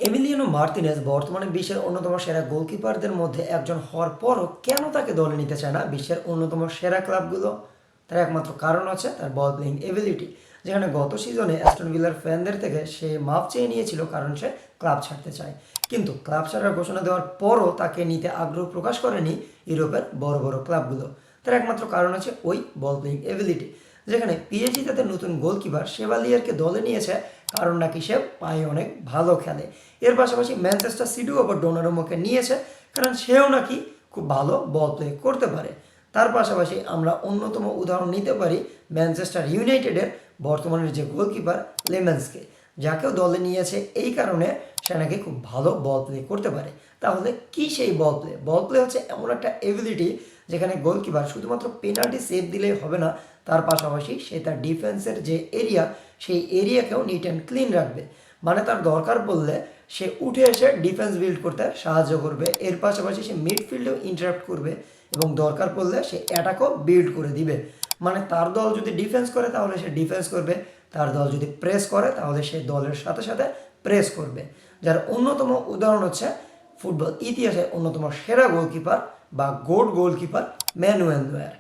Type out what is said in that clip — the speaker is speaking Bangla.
এমিলিয়ানো মার্তিনেজ বর্তমানে বিশ্বের অন্যতম সেরা গোলকিপারদের মধ্যে একজন হওয়ার পরও কেন তাকে দলে নিতে চায় না বিশ্বের অন্যতম সেরা ক্লাবগুলো? তার একমাত্র কারণ হচ্ছে তার বল প্লেইং এবিলিটি, যেখানে গত সিজনে অ্যাস্টন ভিলার ফ্যানদের থেকে সে মাপ চেয়ে নিয়েছিল কারণ সে ক্লাব ছাড়তে চায়। কিন্তু ক্লাব ছাড়ার ঘোষণা দেওয়ার পরও তাকে নিতে আগ্রহ প্রকাশ করেনি ইউরোপের বড় বড় ক্লাবগুলো। তার একমাত্র কারণ হচ্ছে ওই বল প্লেইং এবিলিটি, যেখানে পিএসজি তাদের নতুন গোলকিপার শেভালিয়ারকে দলে নিয়েছে কারণ নাকি সে পায়ে অনেক ভালো খেলে। এর পাশাপাশি ম্যানচেস্টার সিটিও আবার ডোনারুমোকে নিয়েছে কারণ সেও নাকি খুব ভালো বল প্লে করতে পারে। তার পাশাপাশি আমরা অন্যতম উদাহরণ নিতে পারি ম্যানচেস্টার ইউনাইটেডের বর্তমানের যে গোলকিপার লেমেন্সকে, যাকেও দলে নিয়েছে এই কারণে সে নাকি খুব ভালো বল প্লে করতে পারে। তাহলে কি সেই বল প্লে? বল প্লে হচ্ছে এমন একটা এবিলিটি যেখানে গোলকিপার শুধুমাত্র পেনাল্টি সেভ দিলেই হবে না, তার পাশাপাশি সে তার ডিফেন্সের যে এরিয়া সেই এরিয়াকেও নিট অ্যান্ড ক্লিন রাখবে। মানে তার দরকার পড়লে সে উঠে এসে ডিফেন্স বিল্ড করতে সাহায্য করবে, এর পাশাপাশি সে মিডফিল্ডেও ইন্টারাপ্ট করবে এবং দরকার পড়লে সে অ্যাটাকও বিল্ড করে দিবে। মানে তার দল যদি ডিফেন্স করে তাহলে সে ডিফেন্স করবে, তার দল যদি প্রেস করে তাহলে সে দলের সাথে সাথে প্রেস করবে। যার অন্যতম উদাহরণ হচ্ছে ফুটবল ইতিহাসের অন্যতম সেরা গোলকিপার বা গোল্ড গোলকিপার ম্যানুয়েল নয়ার।